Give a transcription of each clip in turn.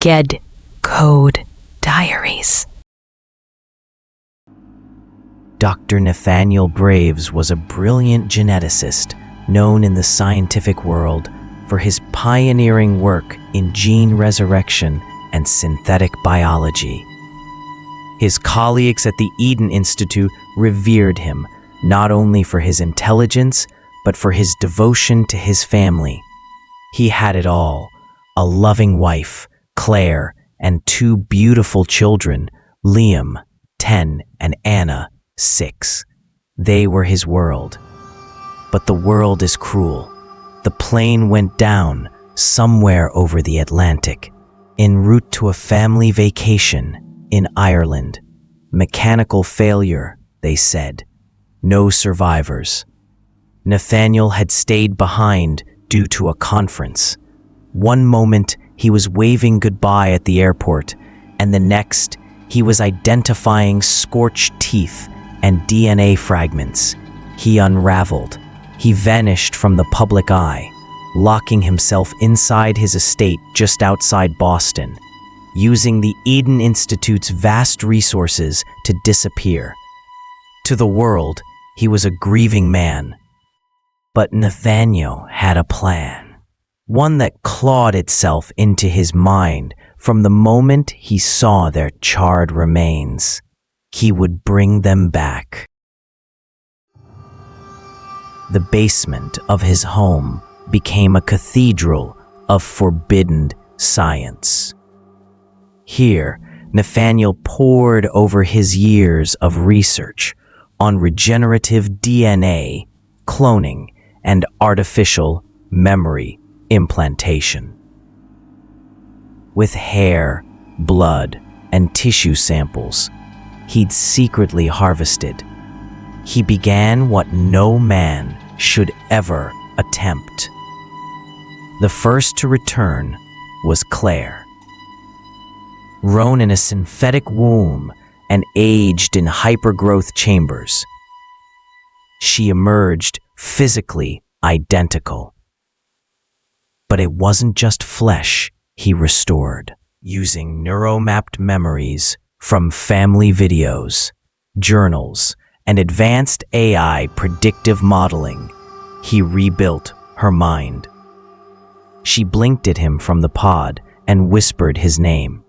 Dead Code Diaries. Dr. Nathaniel Braves was a brilliant geneticist known in the scientific world for his pioneering work in gene resurrection and synthetic biology. His colleagues at the Eden Institute revered him not only for his intelligence, but for his devotion to his family. He had it all: a loving wife, Claire, and two beautiful children, Liam, 10, and Anna, 6. They were his world. But the world is cruel. The plane went down somewhere over the Atlantic, en route to a family vacation in Ireland. Mechanical failure, they said. No survivors. Nathaniel had stayed behind due to a conference. One moment, he was waving goodbye at the airport, and the next, he was identifying scorched teeth and DNA fragments. He unraveled. He vanished from the public eye, locking himself inside his estate just outside Boston, using the Eden Institute's vast resources to disappear. To the world, he was a grieving man. But Nathaniel had a plan, one that clawed itself into his mind from the moment he saw their charred remains. He would bring them back. The basement of his home became a cathedral of forbidden science. Here, Nathaniel pored over his years of research on regenerative DNA, cloning, and artificial memory implantation. With hair, blood, and tissue samples he'd secretly harvested, he began what no man should ever attempt. The first to return was Claire. Grown in a synthetic womb and aged in hypergrowth chambers, she emerged physically identical. But it wasn't just flesh he restored. Using neuromapped memories from family videos, journals, and advanced AI predictive modeling, he rebuilt her mind. She blinked at him from the pod and whispered his name.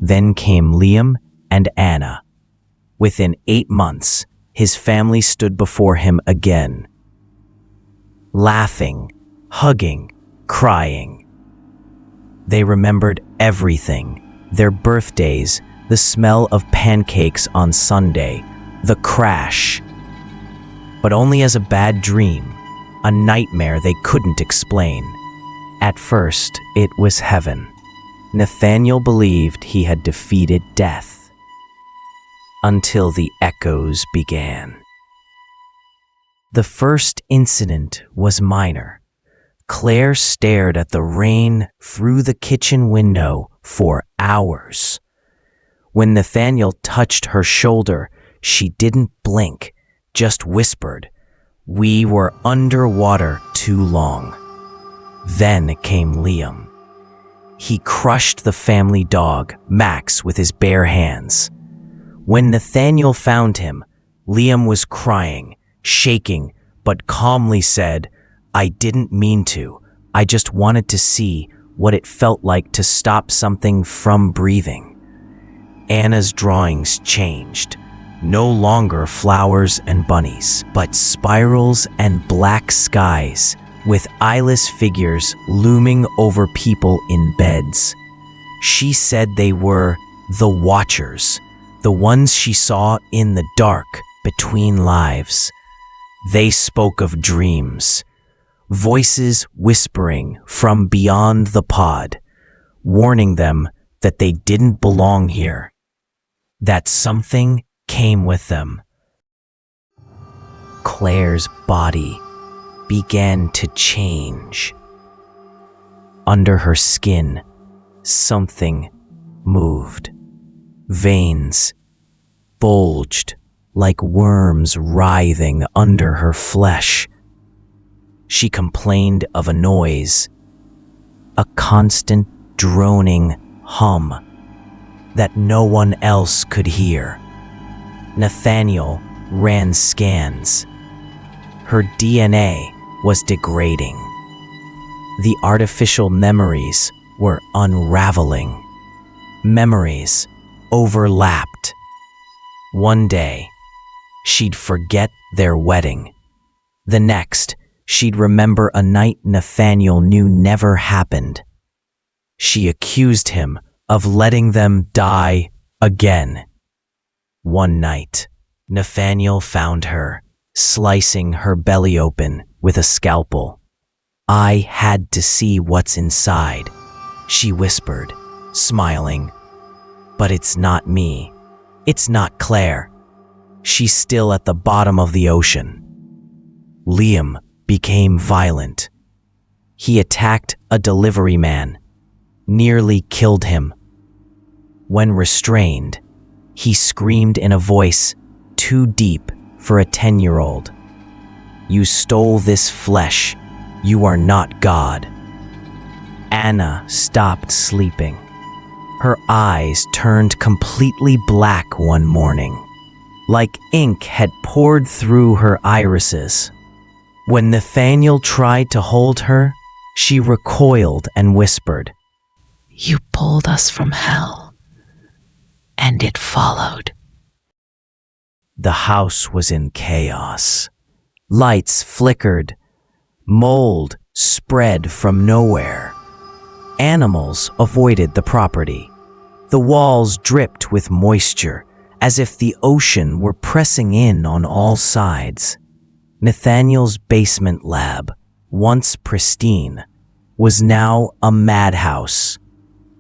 Then came Liam and Anna. Within 8 months, his family stood before him again. Laughing, hugging, crying. They remembered everything: their birthdays, the smell of pancakes on Sunday, the crash. But only as a bad dream, a nightmare they couldn't explain. At first, it was heaven. Nathaniel believed he had defeated death. Until the echoes began. The first incident was minor. Claire stared at the rain through the kitchen window for hours. When Nathaniel touched her shoulder, she didn't blink, just whispered, "We were underwater too long." Then came Liam. He crushed the family dog, Max, with his bare hands. When Nathaniel found him, Liam was crying, shaking, but calmly said, "I didn't mean to. I just wanted to see what it felt like to stop something from breathing." Anna's drawings changed. No longer flowers and bunnies, but spirals and black skies, with eyeless figures looming over people in beds. She said they were the Watchers, the ones she saw in the dark between lives. They spoke of dreams, voices whispering from beyond the pod, warning them that they didn't belong here, that something came with them. Claire's body began to change. Under her skin, something moved. Veins bulged like worms writhing under her flesh. She complained of a noise, a constant droning hum that no one else could hear. Nathaniel ran scans. Her DNA was degrading. The artificial memories were unraveling. Memories overlapped. One day, she'd forget their wedding. The next, she'd remember a night Nathaniel knew never happened. She accused him of letting them die again. One night, Nathaniel found her, slicing her belly open with a scalpel. "I had to see what's inside," she whispered, smiling. "But it's not me. It's not Claire. She's still at the bottom of the ocean." Liam became violent. He attacked a delivery man, nearly killed him. When restrained, he screamed in a voice too deep for a 10-year-old. "You stole this flesh. You are not God." Anna stopped sleeping. Her eyes turned completely black one morning, like ink had poured through her irises. When Nathaniel tried to hold her, she recoiled and whispered, You pulled us from hell, and it followed. The house was in chaos. Lights flickered. Mold spread from nowhere. Animals avoided the property. The walls dripped with moisture, as if the ocean were pressing in on all sides. Nathaniel's basement lab, once pristine, was now a madhouse.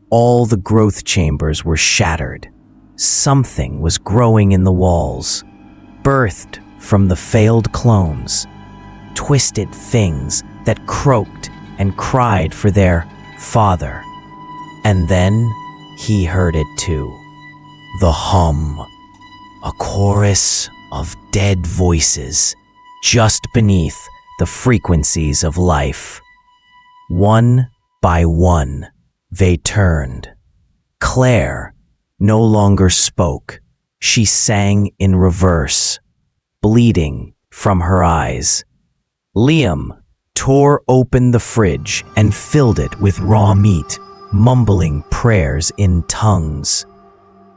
All the growth chambers were shattered. Something was growing in the walls, birthed from the failed clones. Twisted things that croaked and cried for their father. And then he heard it too. The hum, a chorus of dead voices just beneath the frequencies of life. One by one, they turned. Claire no longer spoke. She sang in reverse, bleeding from her eyes. Liam tore open the fridge and filled it with raw meat, mumbling prayers in tongues.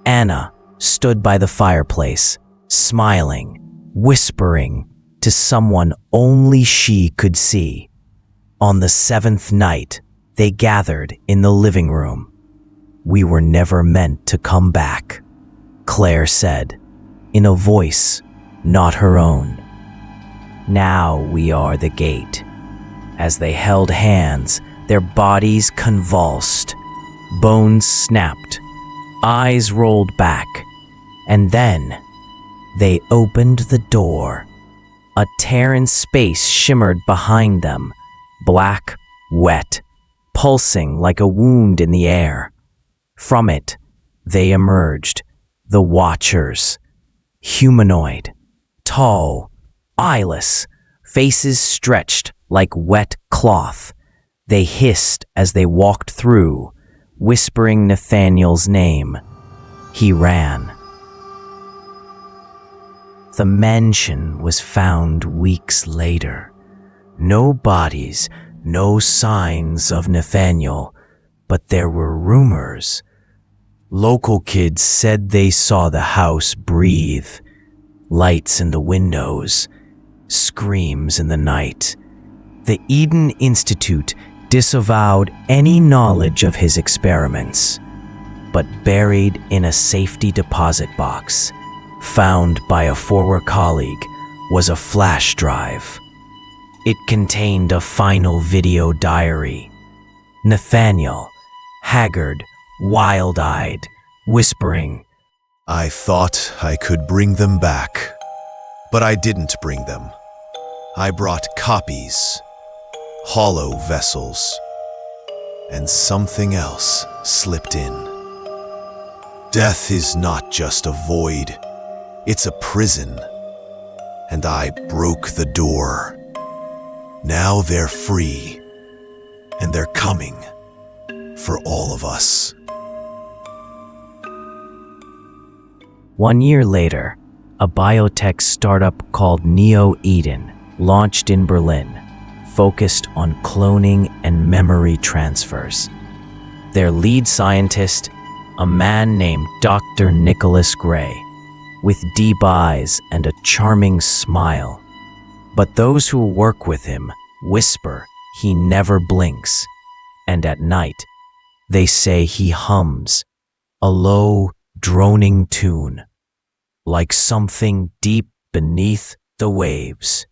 Anna stood by the fireplace, smiling, whispering to someone only she could see. On the 7th night, they gathered in the living room. "We were never meant to come back," Claire said, in a voice not her own. "Now we are the gate." As they held hands, their bodies convulsed. Bones snapped. Eyes rolled back. And then they opened the door. A tear in space shimmered behind them, black, wet, pulsing like a wound in the air. From it, they emerged, the Watchers. Humanoid, tall, eyeless, faces stretched like wet cloth. They hissed as they walked through, whispering Nathaniel's name. He ran. The mansion was found weeks later. No bodies, no signs of Nathaniel, but there were rumors. Local kids said they saw the house breathe, lights in the windows, screams in the night. The Eden Institute disavowed any knowledge of his experiments, but buried in a safety deposit box, found by a former colleague, was a flash drive. It contained a final video diary. Nathaniel, haggard, wild-eyed, whispering, "I thought I could bring them back, but I didn't bring them. I brought copies, hollow vessels, and something else slipped in. Death is not just a void, it's a prison, and I broke the door. Now they're free, and they're coming for all of us." 1 year later, a biotech startup called Neo Eden launched in Berlin, focused on cloning and memory transfers. Their lead scientist, a man named Dr. Nicholas Gray, with deep eyes and a charming smile. But those who work with him whisper he never blinks, and at night they say he hums a low, droning tune, like something deep beneath the waves.